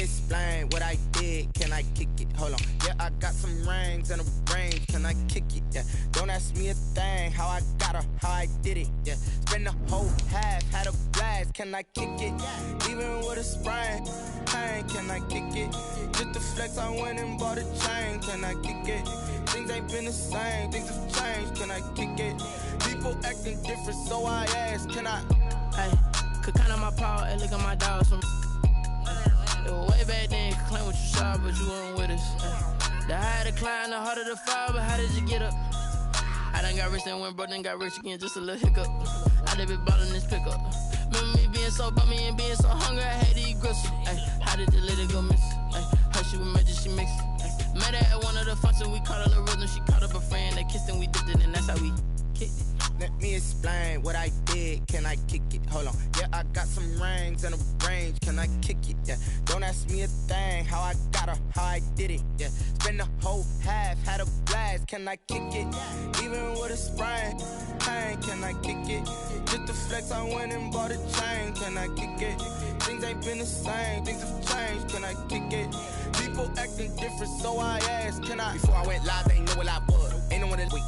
me explain what I did. Can I kick it? Hold on. Yeah, I got some rings and a range. Can I kick it? Yeah. Don't ask me a thing. How I got her, how I did it. Yeah. Spend the whole half, had a blast. Can I kick it? Even with a sprain, pain. Can I kick it? Just to flex, I went and bought a chain. Can I kick it? Things ain't been the same. Things have changed. Can I kick it? People acting different, so I ask. Can I? Hey, could count on my power and look at my dogs from. It was way back then, could claim what you saw, but you weren't with us. The higher the climb, the harder the fall, but how did you get up? I done got rich and went broke, then got rich again, just a little hiccup. I done been ballin' this pickup. Remember me being so bummy and being so hungry, I had to eat gristle. How did the lady go miss? Her she was magic, she mixed. Met her at one of the functions, we caught her the rhythm, she caught up a friend, they kissed and we dipped it, and that's how we kicked it. Let me explain what I did. Can I kick it? Hold on. Yeah, I got some rings and a range. Can I kick it? Yeah. Don't ask me a thing. How I got her, how I did it. Yeah. Spend the whole half, had a blast. Can I kick it? Even with a sprain, pain. Can I kick it? Just to flex, I went and bought a chain. Can I kick it? Things ain't been the same. Things have changed. Can I kick it? People acting different, so I asked. Can I? Before I went live, they ain't know what I was. Ain't no one to wait.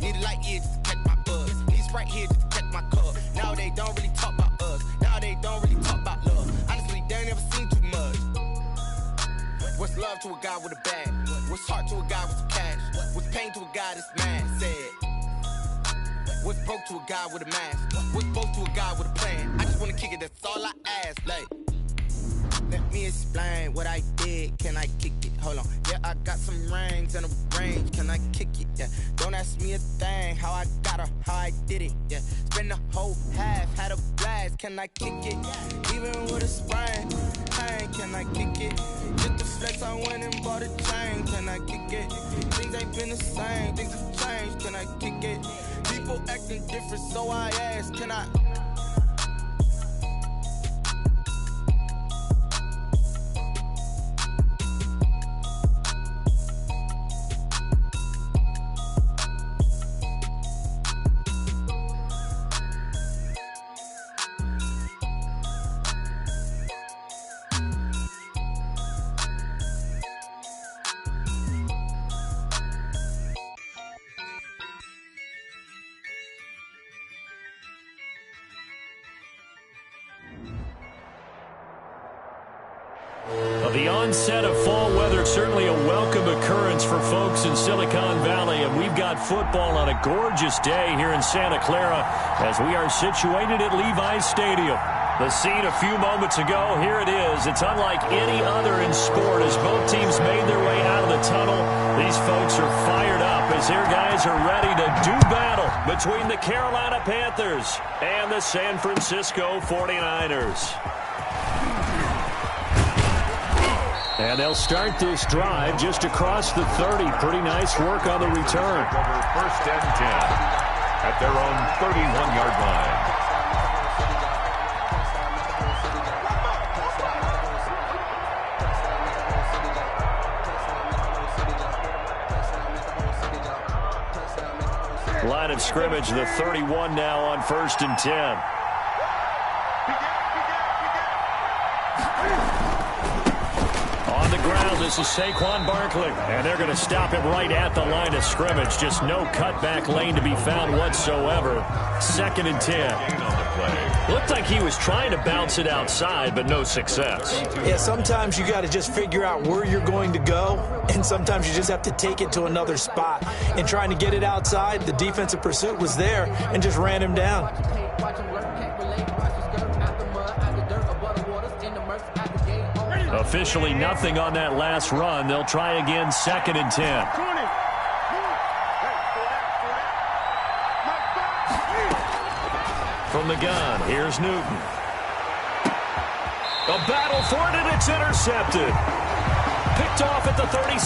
Need a light here just to catch my buzz. Need Sprite here just to catch my cup. Now they don't really talk about us. Now they don't really talk about love. Honestly, they ain't never seen too much. What's love to a guy with a bag? What's heart to a guy with some cash? What's pain to a guy that's mad? Said. What's broke to a guy with a mask? What's both to a guy with a plan? I just wanna kick it, that's all I ask. Like, let me explain what I did. Can I kick it? Hold on. Yeah, I got some rings and a range. Can I kick it? Yeah. Don't ask me a thing. How I got her, how I did it. Yeah. Spend the whole half, had a blast. Can I kick it? Even with a sprain, pain. Can I kick it? Just to flex, I went and bought a chain. Can I kick it? Things ain't been the same. Things have changed. Can I kick it? People acting different, so I ask. Can I? The onset of fall weather, certainly a welcome occurrence for folks in Silicon Valley, and we've got football on a gorgeous day here in Santa Clara as we are situated at Levi's Stadium. The scene a few moments ago, here it is. It's unlike any other in sport as both teams made their way out of the tunnel. These folks are fired up as their guys are ready to do battle between the Carolina Panthers and the San Francisco 49ers. And they'll start this drive just across the 30. Pretty nice work on the return. First and 10 at their own 31-yard line. Line of scrimmage, the 31 now on 1st and 10. On the ground, this is Saquon Barkley. And they're going to stop him right at the line of scrimmage. Just no cutback lane to be found whatsoever. 2nd and 10. Looked like he was trying to bounce it outside, but no success. Yeah, sometimes you got to just figure out where you're going to go, and sometimes you just have to take it to another spot. And trying to get it outside, the defensive pursuit was there and just ran him down. Officially nothing on that last run. They'll try again, 2nd and 10. From the gun, here's Newton. A battle for it, and it's intercepted. Picked off at the 36.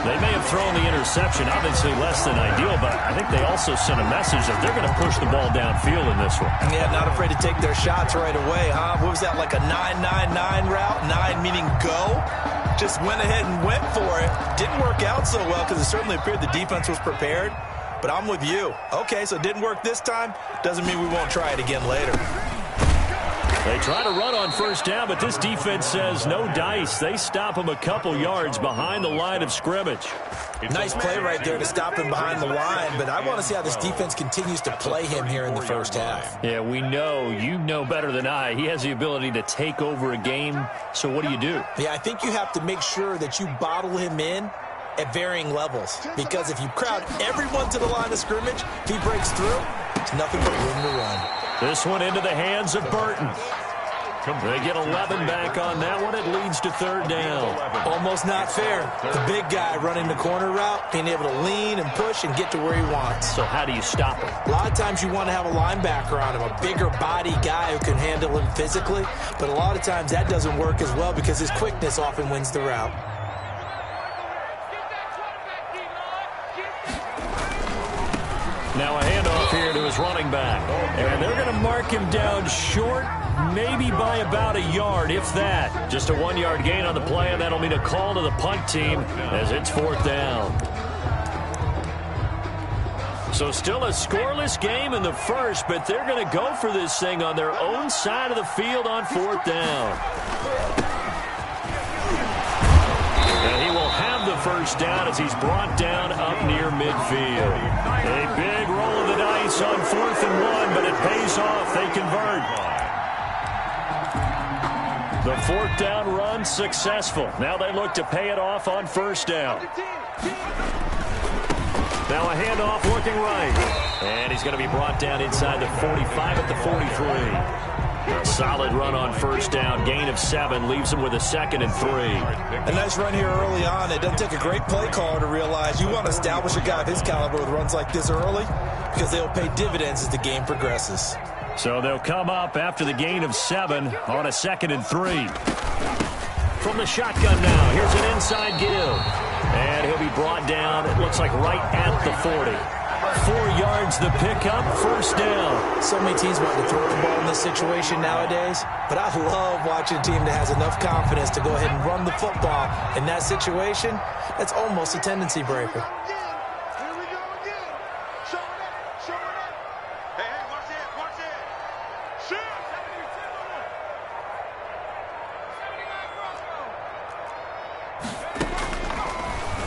They may have thrown the interception, obviously less than ideal, but I think they also sent a message that they're going to push the ball downfield in this one. Yeah, not afraid to take their shots right away, huh? What was that, like a 9-9-9 route? 9 meaning go? Just went ahead and went for it. Didn't work out so well because it certainly appeared the defense was prepared. But I'm with you. Okay, so it didn't work this time. Doesn't mean we won't try it again later. They try to run on first down, but this defense says no dice. They stop him a couple yards behind the line of scrimmage. Nice play right there to stop him behind the line, but I want to see how this defense continues to play him here in the first half. Yeah, we know. You know better than I. He has the ability to take over a game, so what do you do? Yeah, I think you have to make sure that you bottle him in at varying levels, because if you crowd everyone to the line of scrimmage, if he breaks through, there's nothing but room to run. This one into the hands of Burton. They get 11 back on that one. It leads to third down. Almost not fair. The big guy running the corner route, being able to lean and push and get to where he wants. So how do you stop him? A lot of times you want to have a linebacker on him, a bigger body guy who can handle him physically, but a lot of times that doesn't work as well because his quickness often wins the route. Now a handoff here to his running back. And they're going to mark him down short, maybe by about a yard, if that. Just a 1-yard gain on the play, and that'll mean a call to the punt team as it's fourth down. So still a scoreless game in the first, but they're going to go for this thing on their own side of the field on fourth down. And he will have the first down as he's brought down up near midfield. A big roll of the dice on 4th and 1, but it pays off. They convert. The fourth down run successful. Now they look to pay it off on first down. Now a handoff looking right. And he's going to be brought down inside the 45 at the 43. A solid run on first down. Gain of 7 leaves him with a 2nd and 3. A nice run here early on. It doesn't take a great play caller to realize you want to establish a guy of his caliber with runs like this early because they'll pay dividends as the game progresses. So they'll come up after the gain of 7 on a 2nd and 3. From the shotgun now, here's an inside give. And he'll be brought down, it looks like right at the 40. 4 yards the pickup, first down. So many teams want to throw the ball in this situation nowadays, but I love watching a team that has enough confidence to go ahead and run the football in that situation. That's almost a tendency breaker.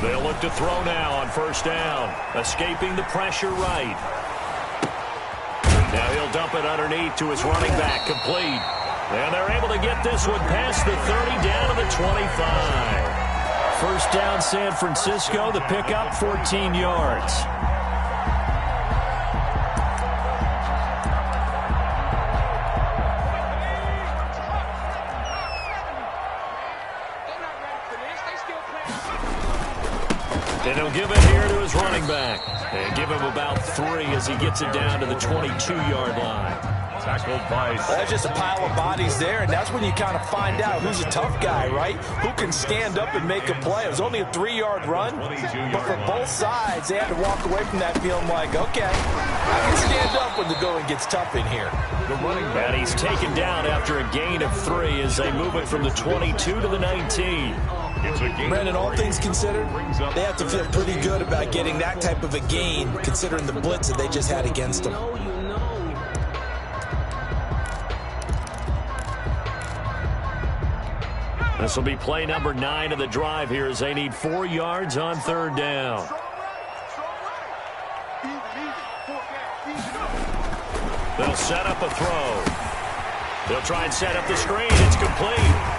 They'll look to throw now on first down. Escaping the pressure right. Now he'll dump it underneath to his running back. Complete. And they're able to get this one past the 30 down to the 25. First down San Francisco. The pickup 14 yards. And he'll give it here to his running back. And give him about 3 as he gets it down to the 22-yard line. Tackled by... That's just a pile of bodies there, and that's when you kind of find out who's a tough guy, right? Who can stand up and make a play. It was only a 3-yard run, but for both sides, they had to walk away from that feeling like, okay, I can stand up when the going gets tough in here. And he's taken down after a gain of 3 as they move it from the 22 to the 19. Brandon, all things considered, they have to feel pretty good about getting that type of a gain, considering the blitz that they just had against them. This will be play number 9 of the drive here as they need 4 yards on third down. They'll set up a throw. They'll try and set up the screen. It's complete.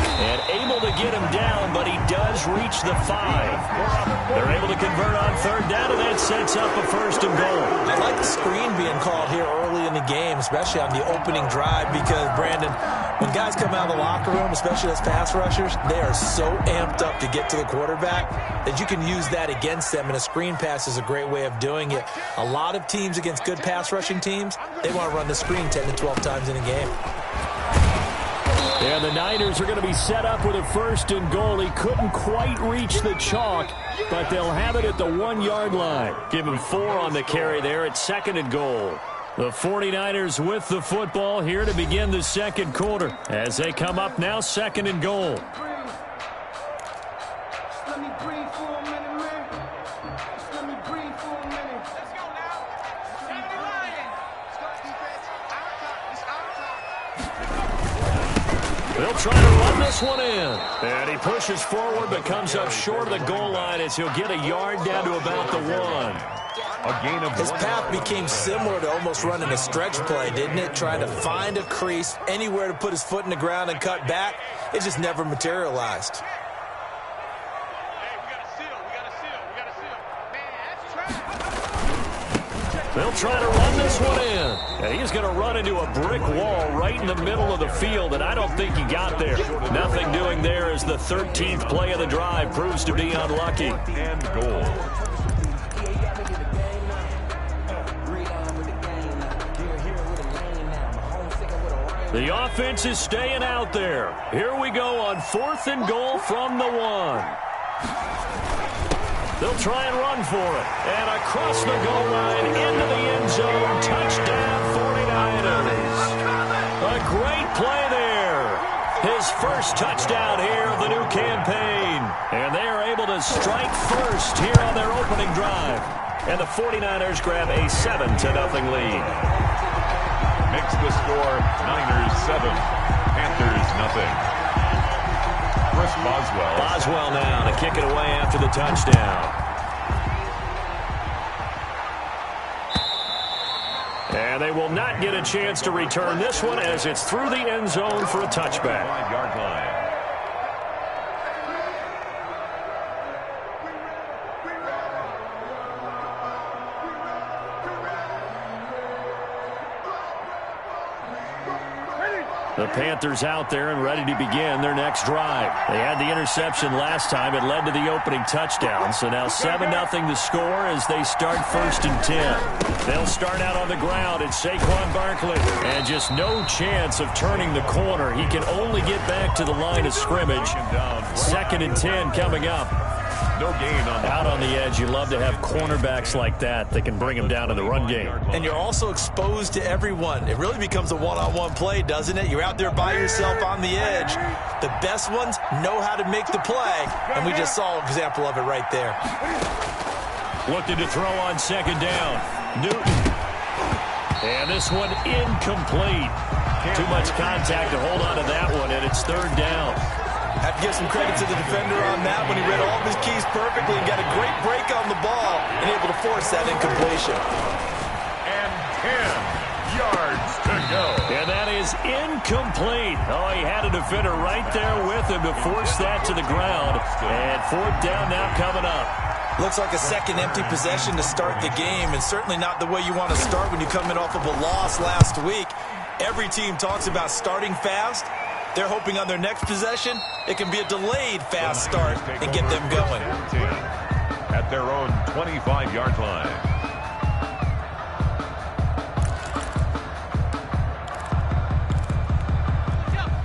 And able to get him down, but he does reach the 5. They're able to convert on third down, and that sets up a 1st and goal. I like the screen being called here early in the game, especially on the opening drive, because, Brandon, when guys come out of the locker room, especially as pass rushers, they are so amped up to get to the quarterback that you can use that against them, and a screen pass is a great way of doing it. A lot of teams against good pass rushing teams, they want to run the screen 10 to 12 times in a game. And the Niners are going to be set up with a 1st and goal. He couldn't quite reach the chalk, but they'll have it at the 1-yard line. Give him 4 on the carry there at 2nd and goal. The 49ers with the football here to begin the second quarter as they come up now 2nd and goal. They'll try to run this one in. And he pushes forward but comes up short of the goal line as he'll get a yard down to about the 1. A gain of His path became similar to almost running a stretch play, didn't it? Trying to find a crease, anywhere to put his foot in the ground and cut back. It just never materialized. They'll try to run this one in. And he's going to run into a brick wall right in the middle of the field, and I don't think he got there. Nothing doing there as the 13th play of the drive proves to be unlucky. And goal. The offense is staying out there. Here we go on 4th and goal from the 1. They'll try and run for it. And across the goal line into the end zone. Touchdown 49ers. A great play there. His first touchdown here of the new campaign. And they are able to strike first here on their opening drive. And the 49ers grab a 7-0 lead. Makes the score Niners 7, Panthers nothing. Chris Boswell. Boswell now to kick it away after the touchdown. And they will not get a chance to return this one as it's through the end zone for a touchback. 5-yard line. The Panthers out there and ready to begin their next drive. They had the interception last time. It led to the opening touchdown. So now 7-0 the score as they start 1st and 10. They'll start out on the ground. It's Saquon Barkley. And just no chance of turning the corner. He can only get back to the line of scrimmage. 2nd and 10 coming up. No gain on out on the edge. You love to have cornerbacks like that can bring him down to the run game. And you're also exposed to everyone. It really becomes a one-on-one play, doesn't it? You're out there by yourself on the edge. The best ones know how to make the play, and we just saw an example of it right there. Looking to throw on 2nd down. Newton. And this one incomplete. Too much contact to hold on to that one, and it's 3rd down. Have to give some credit to the defender on that when he read all of his keys perfectly and got a great break on the ball and able to force that incompletion. And 10 yards to go. And that is incomplete. Oh, he had a defender right there with him to force that to the ground. And 4th down now coming up. Looks like a second empty possession to start the game, and certainly not the way you want to start when you come in off of a loss last week. Every team talks about starting fast. They're hoping on their next possession, it can be a delayed fast start and get them going. At their own 25-yard line.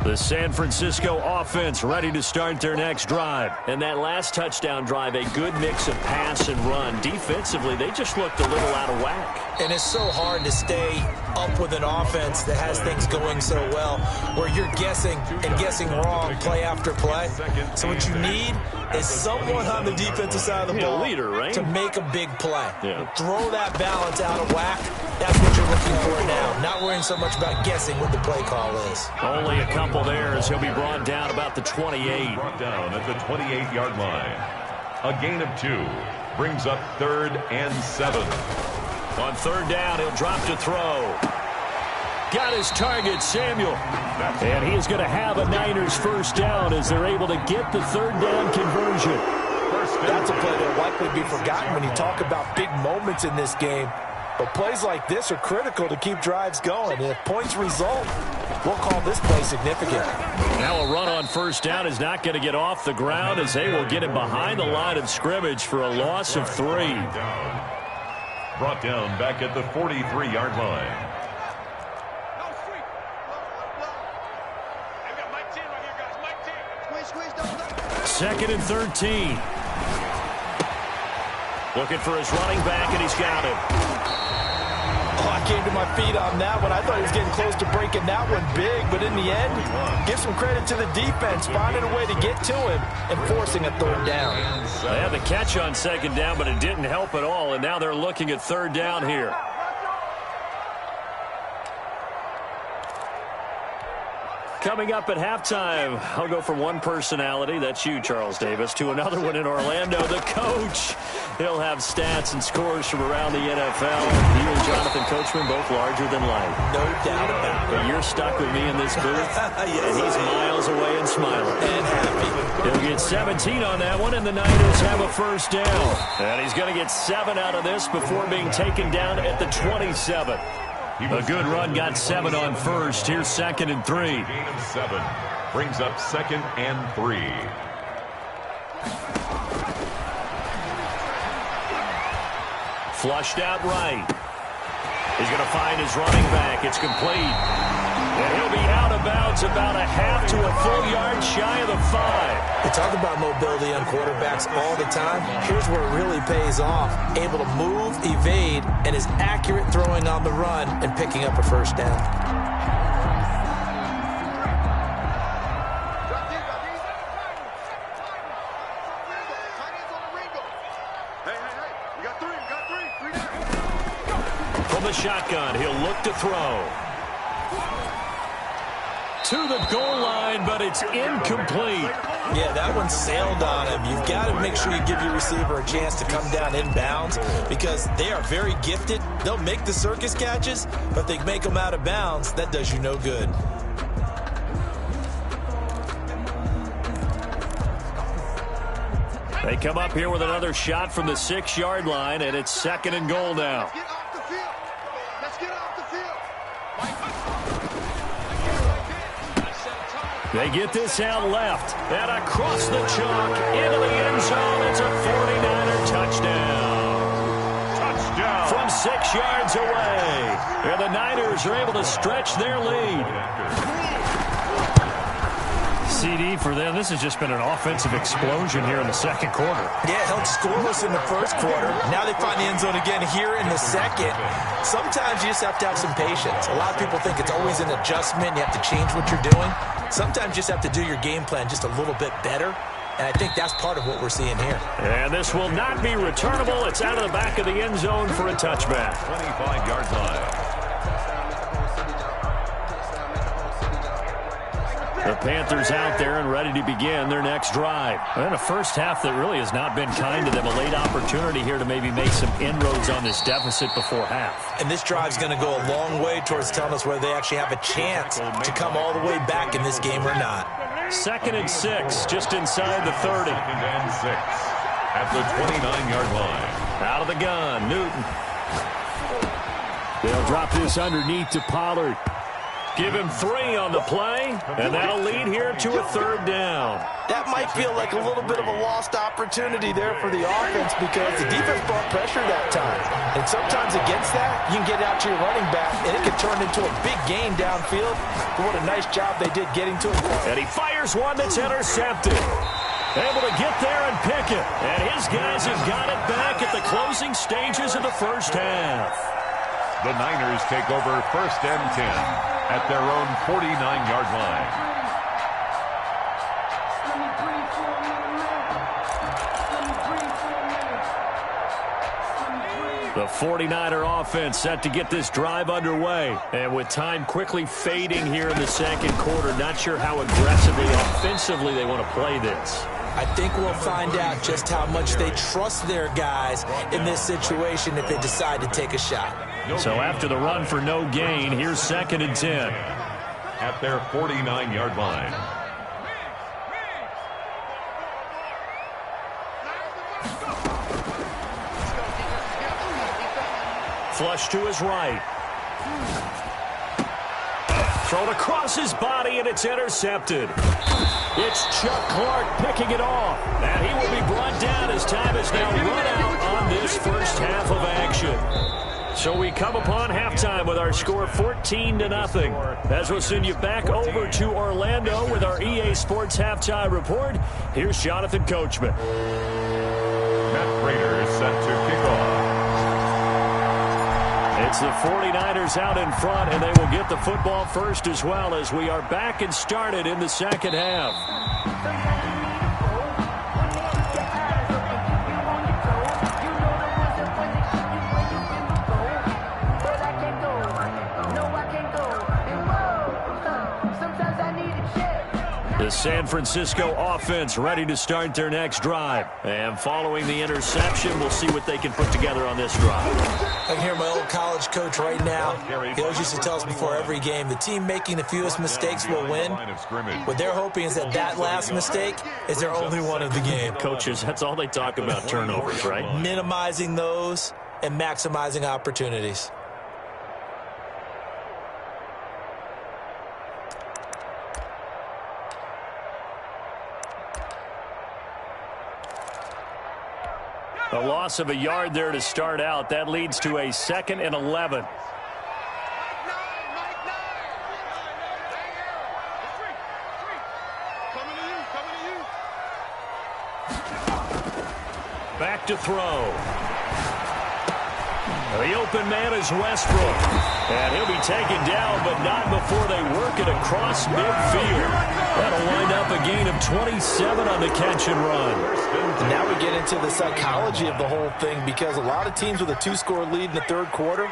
The San Francisco offense ready to start their next drive. And that last touchdown drive, a good mix of pass and run. Defensively, they just looked a little out of whack. And it's so hard to stay up with an offense that has things going so well, where you're guessing and guessing wrong play after play. So what you need is someone on the defensive side of the ball leader, right? to make a big play. Yeah. Throw that balance out of whack. That's what you're looking for now. Not worrying so much about guessing what the play call is. Only a couple there as he'll be brought down about the 28. Brought down at the 28-yard line. A gain of 2 brings up 3rd and 7. On 3rd down, he'll drop to throw. Got his target, Samuel. And he is going to have a Niners 1st down as they're able to get the 3rd down conversion. That's a play that will likely be forgotten when you talk about big moments in this game. But plays like this are critical to keep drives going. And if points result, we'll call this play significant. Now a run on 1st down is not going to get off the ground as they will get him behind the line of scrimmage for a loss of 3. Brought down back at the 43-yard line. 2nd and 13. Looking for his running back, and he's got him. Oh, I came to my feet on that one. I thought he was getting close to breaking that one big, but in the end, give some credit to the defense, finding a way to get to him and forcing a 3rd down. They had the catch on 2nd down, but it didn't help at all, and now they're looking at 3rd down here. Coming up at halftime, I'll go from one personality, that's you, Charles Davis, to another one in Orlando, the coach. He'll have stats and scores from around the NFL. You and Jonathan Coachman, both larger than life. No doubt about it. But you're stuck with me in this booth, Yes. and he's miles away and smiling. And happy. He'll get 17 on that one, and the Niners have a first down. And he's going to get 7 out of this before being taken down at the 27. A good run got 7 on first. Here's 2nd and 3. Gain of 7 brings up 2nd and 3. Flushed out right. He's going to find his running back. It's complete. And he'll be out of bounds about a half to a full yard shy of the 5. We talk about mobility on quarterbacks all the time. Here's where it really pays off. Able to move, evade, and is accurate throwing on the run and picking up a first down. From the shotgun, he'll look to throw. To the goal line, but it's incomplete. Yeah, that one sailed on him. You've got to make sure you give your receiver a chance to come down inbounds because they are very gifted. They'll make the circus catches, but they make them out of bounds. That does you no good. They come up here with another shot from the 6-yard line, and it's 2nd and goal now. They get this out left and across the chalk into the end zone. It's a 49er touchdown. Touchdown. From 6 yards away. And the Niners are able to stretch their lead. CD for them. This has just been an offensive explosion here in the 2nd quarter. Yeah, held scoreless in the 1st quarter. Now they find the end zone again here in the 2nd. Sometimes you just have to have some patience. A lot of people think it's always an adjustment. You have to change what you're doing. Sometimes you just have to do your game plan just a little bit better. And I think that's part of what we're seeing here. And this will not be returnable. It's out of the back of the end zone for a touchback. 25-yard line. The Panthers out there and ready to begin their next drive. And a first half that really has not been kind to them. A late opportunity here to maybe make some inroads on this deficit before half. And this drive's going to go a long way towards telling us whether they actually have a chance to come all the way back in this game or not. 2nd and 6, just inside the 30. 2nd and 6 at the 29-yard line. Out of the gun, Newton. They'll drop this underneath to Pollard. Give him 3 on the play, and that'll lead here to a 3rd down. That might feel like a little bit of a lost opportunity there for the offense because the defense brought pressure that time. And sometimes against that, you can get out to your running back, and it can turn into a big gain downfield. But what a nice job they did getting to it. And he fires one that's intercepted. Able to get there and pick it. And his guys have got it back at the closing stages of the first half. The Niners take over 1st and 10 at their own 49-yard line. The 49er offense set to get this drive underway. And with time quickly fading here in the 2nd quarter, not sure how aggressively, offensively they want to play this. I think we'll find out just how much they trust their guys in this situation if they decide to take a shot. So after the run for no gain, here's 2nd and 10. At their 49-yard line. Flush to his right. Thrown across his body, and it's intercepted. It's Chuck Clark picking it off. And he will be brought down as time is now run out on this first half of action. So we come upon halftime with our score 14-0. As we'll send you back over to Orlando with our EA Sports Halftime Report, here's Jonathan Coachman. Matt Prater is set to kick off. It's the 49ers out in front, and they will get the football first as well as we are back and started in the 2nd half. Sometimes I need to The San Francisco offense ready to start their next drive. And following the interception, we'll see what they can put together on this drive. I can hear my old college coach right now. He always used to tell us before every game, the team making the fewest mistakes will win. What they're hoping is that that last mistake is their only one of the game. Coaches, that's all they talk about, turnovers, right? Minimizing those and maximizing opportunities. A loss of a yard there to start out. That leads to a 2nd and 11. Back to throw. The open man is Westbrook. And he'll be taken down, but not before they work it across midfield. That'll wind up a gain of 27 on the catch and run. And now we get into the psychology of the whole thing, because a lot of teams with a 2-score lead in the third quarter,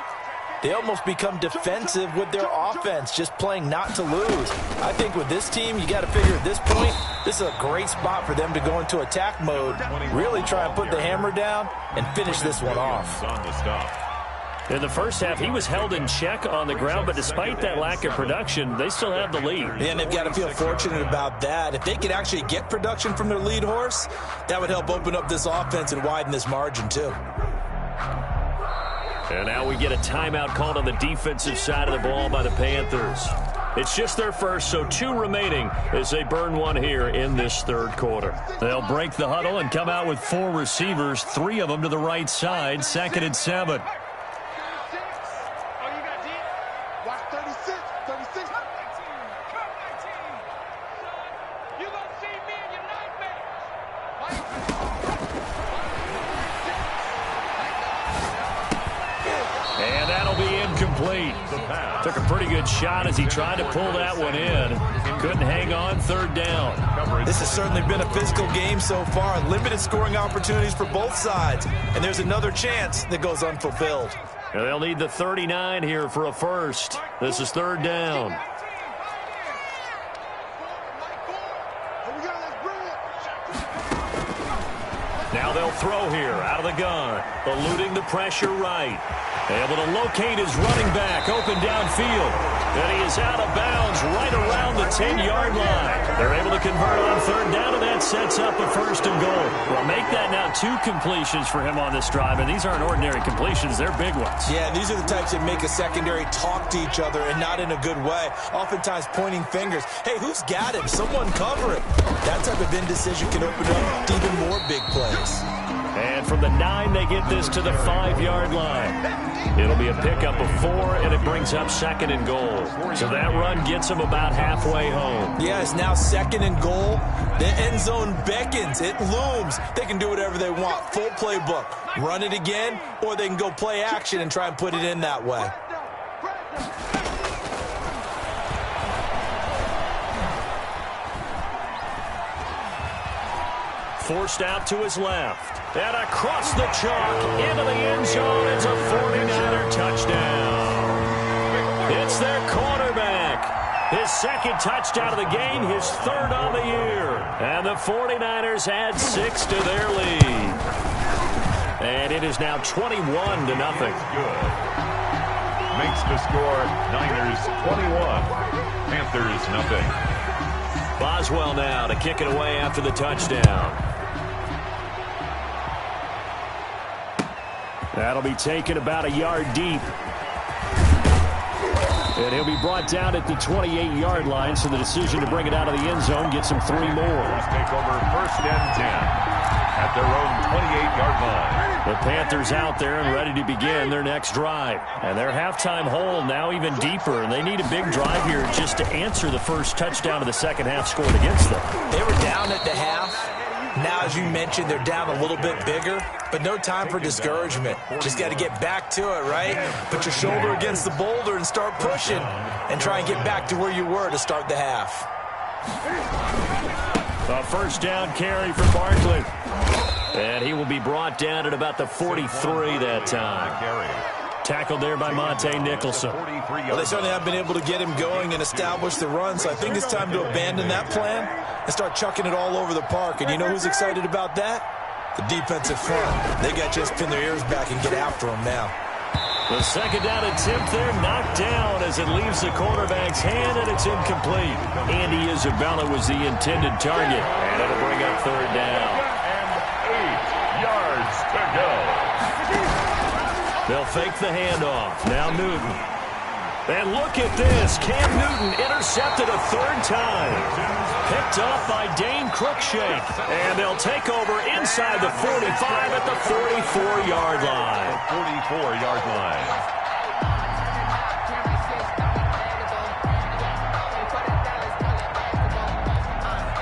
they almost become defensive with their offense, just playing not to lose. I think with this team, you got to figure at this point, this is a great spot for them to go into attack mode, really try and put the hammer down and finish this one off. In the first half, he was held in check on the ground, but despite that lack of production, they still have the lead. And they've got to feel fortunate about that. If they could actually get production from their lead horse, that would help open up this offense and widen this margin too. And now we get a timeout called on the defensive side of the ball by the Panthers. It's just their first, so 2 remaining as they burn one here in this third quarter. They'll break the huddle and come out with 4 receivers, 3 of them to the right side, 2nd and 7. Took a pretty good shot as he tried to pull that one in. Couldn't hang on, 3rd down. This has certainly been a physical game so far. Limited scoring opportunities for both sides. And there's another chance that goes unfulfilled. And they'll need the 39 here for a first. This is 3rd down. Now they'll throw here out of the gun. Eluding the pressure right. Able to locate his running back, open downfield. And he is out of bounds right around the 10-yard line. They're able to convert on 3rd down, and that sets up a 1st and goal. Well, make that now 2 completions for him on this drive, and these aren't ordinary completions. They're big ones. Yeah, these are the types that make a secondary talk to each other, and not in a good way. Oftentimes pointing fingers. Hey, who's got him? Someone cover it. That type of indecision can open up to even more big plays. And from the 9, they get this to the 5-yard line. It'll be a pickup of 4, and it brings up 2nd and goal. So that run gets them about halfway home. Yeah, it's now 2nd and goal. The end zone beckons. It looms. They can do whatever they want. Full playbook. Run it again, or they can go play action and try and put it in that way. Forced out to his left. And across the chalk into the end zone. It's a 49er touchdown. It's their quarterback. His 2nd touchdown of the game, his 3rd on the year. And the 49ers add 6 to their lead. And it is now 21-0. Good. Makes the score Niners 21, Panthers nothing. Boswell now to kick it away after the touchdown. That'll be taken about a yard deep. And he'll be brought down at the 28-yard line, so the decision to bring it out of the end zone gets him 3 more. Take over 1st and 10 at their own 28-yard line. The Panthers out there and ready to begin their next drive. And their halftime hole now even deeper, and they need a big drive here just to answer the first touchdown of the second half scored against them. They were down at the half. Now, as you mentioned, they're down a little bit bigger, but no time for discouragement. Just got to get back to it, right? Put your shoulder against the boulder and start pushing and try and get back to where you were to start the half. A 1st down carry for Barkley. And he will be brought down at about the 43 that time. Tackled there by Monte Nicholson. Well, they certainly have been able to get him going and establish the run, so I think it's time to abandon that plan and start chucking it all over the park. And you know who's excited about that? The defensive front. They got to just pin their ears back and get after him now. The second down attempt there knocked down as it leaves the quarterback's hand, and it's incomplete. Andy Isabella was the intended target, and it'll bring up third down. And 8 yards to go. They'll fake the handoff. Now Newton. And look at this. Cam Newton intercepted a third time. Picked off by Dane Cruikshank. And they'll take over inside the 45 at the 44-yard line. 44-yard line.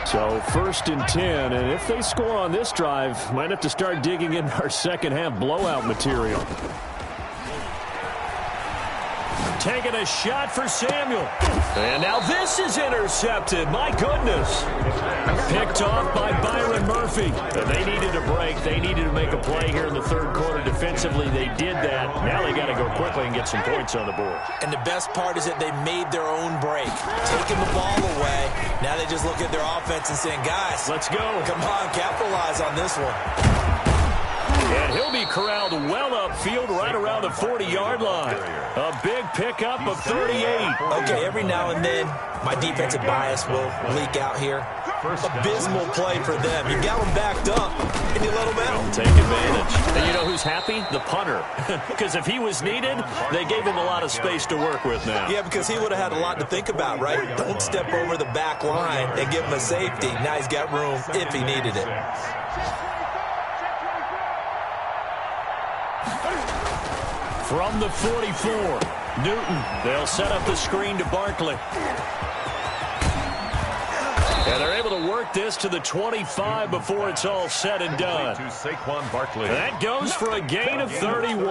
So 1st and 10, and if they score on this drive, might have to start digging in our second half blowout material. Taking a shot for Samuel. And now this is intercepted. My goodness. Picked off by Byron Murphy. And they needed a break. They needed to make a play here in the third quarter. Defensively, they did that. Now they got to go quickly and get some points on the board. And the best part is that they made their own break. Taking the ball away. Now they just look at their offense and saying, guys, let's go. Come on, capitalize on this one. And he'll be corralled well upfield right around the 40-yard line. A big pickup of 38. Okay, every now and then, my defensive bias will leak out here. Abysmal play for them. You got them backed up, and you let them out. Take advantage. And you know who's happy? The punter. Because if he was needed, they gave him a lot of space to work with now. Yeah, because he would have had a lot to think about, right? Don't step over the back line and give him a safety. Now he's got room if he needed it. From the 44, Newton. They'll set up the screen to Barkley. And they're able to work this to the 25 before it's all said and done. To Saquon Barkley. That goes for a gain of 31.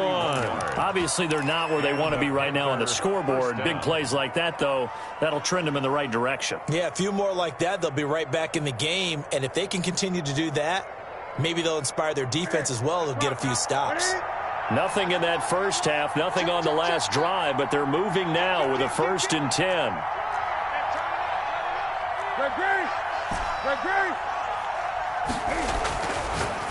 Obviously, they're not where they want to be right now on the scoreboard. Big plays like that, though, that'll trend them in the right direction. Yeah, a few more like that, they'll be right back in the game. And if they can continue to do that, maybe they'll inspire their defense as well. They'll get a few stops. Nothing in that first half, nothing on the last drive, but they're moving now with a 1st and 10.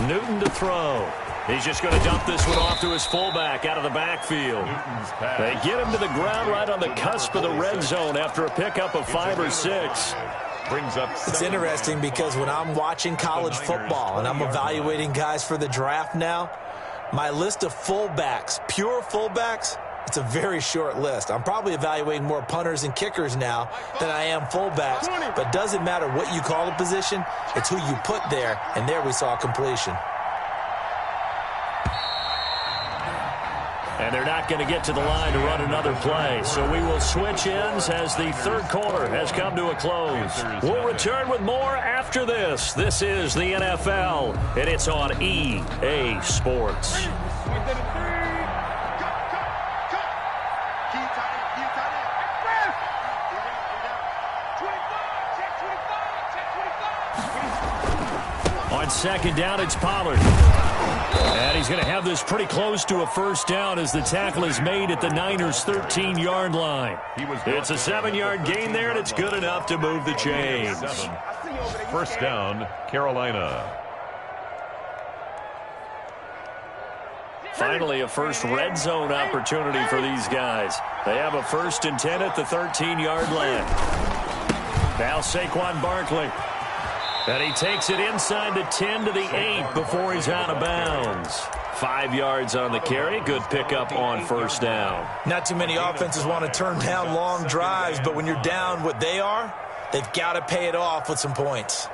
Newton to throw. He's just going to dump this one off to his fullback out of the backfield. They get him to the ground right on the cusp of the red zone after a pickup of 5 or 6. Brings up. It's interesting because when I'm watching college football and I'm evaluating guys for the draft now, my list of fullbacks, pure fullbacks, it's a very short list. I'm probably evaluating more punters and kickers now than I am fullbacks. But it doesn't matter what you call a position, it's who you put there. And there we saw completion. And they're not going to get to the line to run another play. So we will switch ends as the third quarter has come to a close. We'll return with more after this. This is the NFL, and it's on EA Sports. On second down, it's Pollard. And he's going to have this pretty close to a first down as the tackle is made at the Niners' 13-yard line. It's a 7-yard gain there, and it's good enough to move the chains. First down, Carolina. Finally, a first red zone opportunity for these guys. They have a 1st and 10 at the 13-yard line. Now Saquon Barkley. And he takes it inside the 10 to the 8 before he's out of bounds. 5 yards on the carry. Good pickup on first down. Not too many offenses want to turn down long drives, but when you're down what they are, they've got to pay it off with some points.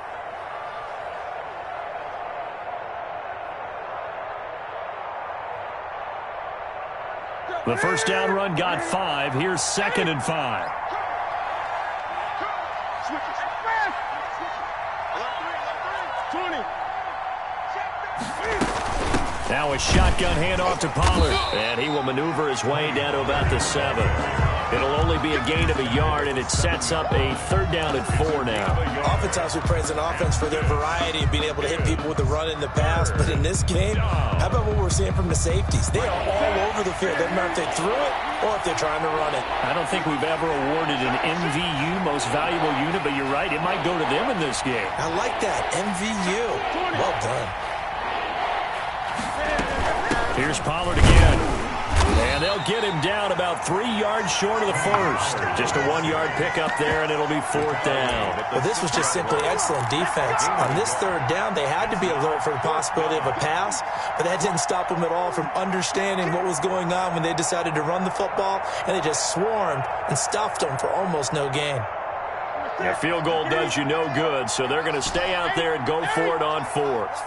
The first down run got 5. Here's 2nd and 5. Now a shotgun handoff to Pollard. And he will maneuver his way down to about the 7. It'll only be a gain of a yard, and it sets up a 3rd down and 4 now. Oftentimes we praise an offense for their variety of being able to hit people with the run in the pass. But in this game, how about what we're seeing from the safeties? They are all over over the field. Doesn't matter if they threw it or if they're trying to run it. I don't think we've ever awarded an MVU, most valuable unit, but you're right, it might go to them in this game. I like that, MVU. Well done. Here's Pollard again. And they'll get him down about 3 yards short of the first. Just a 1-yard pickup there, and it'll be 4th down. Well, this was just simply excellent defense. On this 3rd down, they had to be alert for the possibility of a pass, but that didn't stop them at all from understanding what was going on when they decided to run the football, and they just swarmed and stuffed them for almost no gain. A field goal does you no good, so they're going to stay out there and go for it on 4th.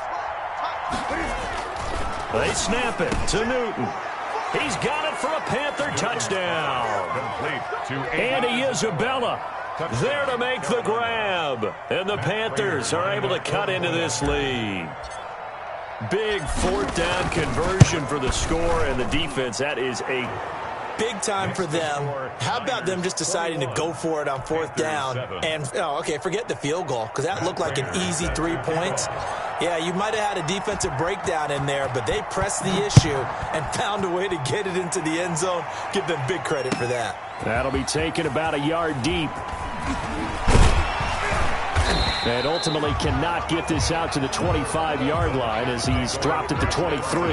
They snap it to Newton. He's got it for a Panther touchdown. Andy Isabella there to make the grab. And the Panthers are able to cut into this lead. Big 4th down conversion for the score, and the defense, that is a big time for them. How about them just deciding to go for it on 4th down? And, okay, forget the field goal, because that looked like an easy 3 points. Yeah, you might have had a defensive breakdown in there, but they pressed the issue and found a way to get it into the end zone. Give them big credit for that. That'll be taken about a yard deep. And ultimately cannot get this out to the 25-yard line as he's dropped at the 23.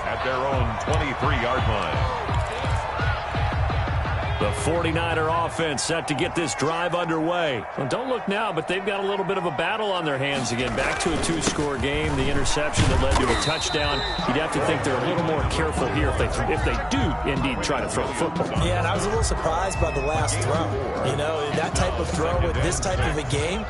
At their own 23-yard line. The 49er offense set to get this drive underway. Well, don't look now, but they've got a little bit of a battle on their hands again. Back to a 2-score game. The interception that led to a touchdown. You'd have to think they're a little more careful here if they do indeed try to throw the football. Yeah, and I was a little surprised by the last throw. You know, that type of throw with this type of a game,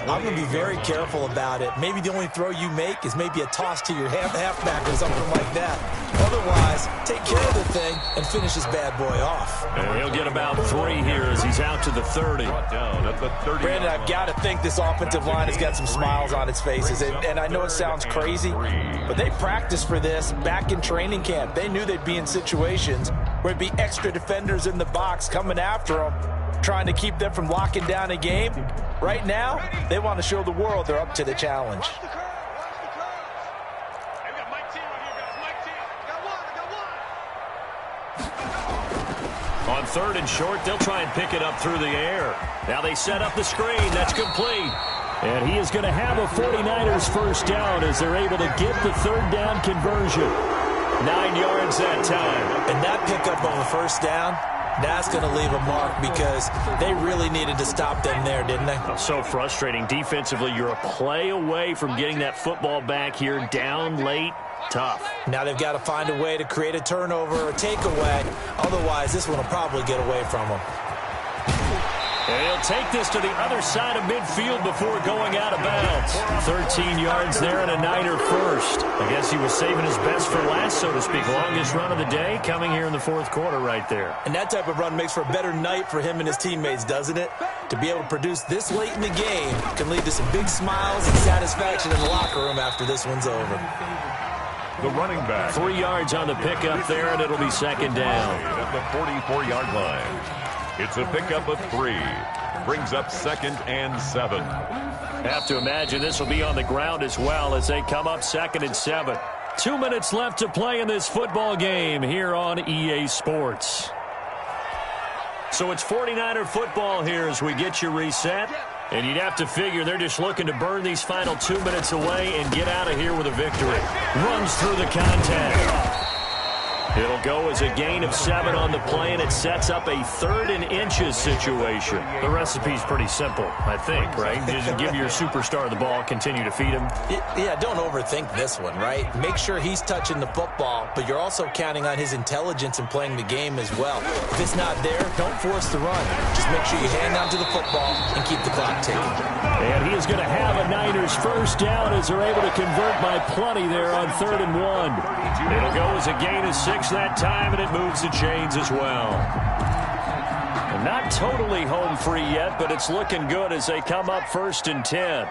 I'm going to be very careful about it. Maybe the only throw you make is maybe a toss to your halfback or something like that. Otherwise, take care of the thing and finish this bad boy off. And he'll get about 3 here as he's out to the 30. Brandon, I've got to think this offensive line has got some smiles on its faces. And I know it sounds crazy, but they practiced for this back in training camp. They knew they'd be in situations where it'd be extra defenders in the box coming after them, trying to keep them from locking down a game. Right now, they want to show the world they're up to the challenge. On 3rd and short, they'll try and pick it up through the air. Now they set up the screen. That's complete. And he is going to have a 49ers first down as they're able to get the 3rd down conversion. 9 yards that time. And that pickup of a first down, that's going to leave a mark because they really needed to stop them there, didn't they? So frustrating. Defensively, you're a play away from getting that football back here down late. Tough. Now they've got to find a way to create a turnover or takeaway. Otherwise, this one will probably get away from them. And he'll take this to the other side of midfield before going out of bounds. 13 yards there and a Niner first. I guess he was saving his best for last, so to speak. Longest run of the day coming here in the 4th quarter right there. And that type of run makes for a better night for him and his teammates, doesn't it? To be able to produce this late in the game can lead to some big smiles and satisfaction in the locker room after this one's over. The running back. 3 yards on the pickup there, and it'll be 2nd down. At the 44-yard line. It's a pickup of 3. Brings up 2nd and 7. Have to imagine this will be on the ground as well as they come up 2nd and 7. 2 minutes left to play in this football game here on EA Sports. So it's 49er football here as we get you reset. And you'd have to figure they're just looking to burn these final 2 minutes away and get out of here with a victory. Runs through the contact. It'll go as a gain of 7 on the play, and it sets up a 3rd and inches situation. The recipe's pretty simple, I think, right? Just give your superstar the ball, continue to feed him. Yeah, don't overthink this one, right? Make sure he's touching the football, but you're also counting on his intelligence in playing the game as well. If it's not there, don't force the run. Just make sure you hang on to the football and keep the clock ticking. And he is going to have a Niners first down as they're able to convert by plenty there on 3rd and 1. It'll go as a gain of 6 that time, and it moves the chains as well. And not totally home free yet, but it's looking good as they come up 1st and 10.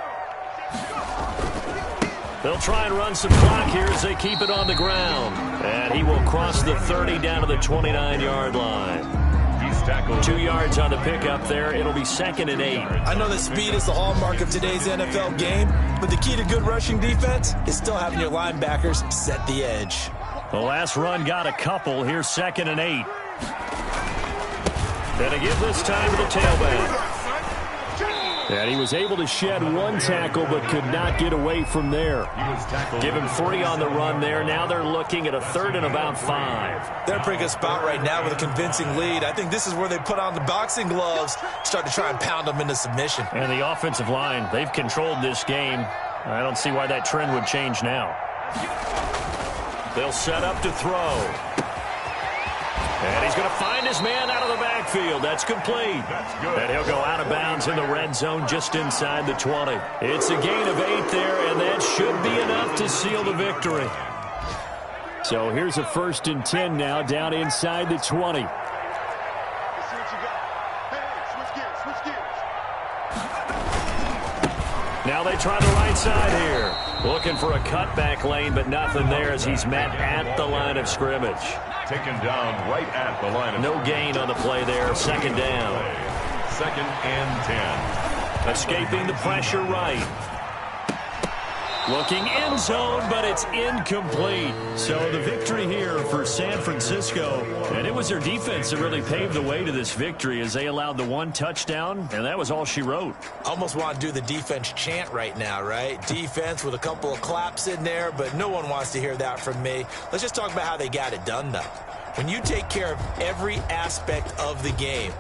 They'll try and run some clock here as they keep it on the ground. And he will cross the 30 down to the 29-yard line. 2 yards on the pickup there. It'll be 2nd and 8. I know that speed is the hallmark of today's NFL game, but the key to good rushing defense is still having your linebackers set the edge. The last run got a couple. Here's 2nd and 8. Gonna give this time to the tailback. And he was able to shed one tackle but could not get away from there. Give him 3 on the run there. Now they're looking at a 3rd and about 5. They're in a pretty good spot right now with a convincing lead. I think this is where they put on the boxing gloves, start to try and pound them into submission. And the offensive line, they've controlled this game. I don't see why that trend would change now. They'll set up to throw. And he's going to find his man out of the backfield. That's complete. And he'll go out of bounds in the red zone just inside the 20. It's a gain of 8 there, and that should be enough to seal the victory. So here's a 1st and 10 now down inside the 20. Now they try the right side here. Looking for a cutback lane, but nothing there as he's met at the line of scrimmage. Taken down right at the line of no gain on the play there. 2nd down. 2nd and 10. Escaping the pressure right. Looking end zone, but it's incomplete. So the victory here for San Francisco. And it was their defense that really paved the way to this victory as they allowed the 1 touchdown, and that was all she wrote. Almost want to do the defense chant right now, right? Defense with a couple of claps in there, but no one wants to hear that from me. Let's just talk about how they got it done, though. When you take care of every aspect of the game,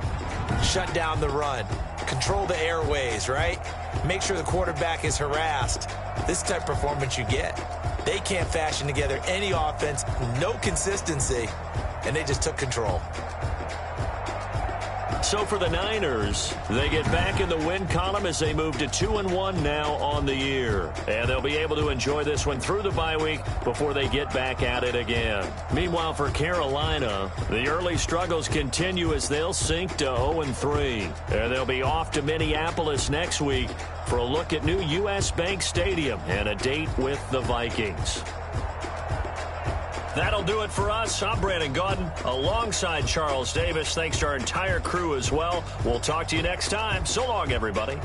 shut down the run, control the airways, right? Make sure the quarterback is harassed. This type of performance you get. They can't fashion together any offense, no consistency, and they just took control. So for the Niners, they get back in the win column as they move to 2-1 now on the year. And they'll be able to enjoy this one through the bye week before they get back at it again. Meanwhile, for Carolina, the early struggles continue as they'll sink to 0-3. And they'll be off to Minneapolis next week for a look at new U.S. Bank Stadium and a date with the Vikings. That'll do it for us. I'm Brandon Gaudin alongside Charles Davis. Thanks to our entire crew as well. We'll talk to you next time. So long, everybody.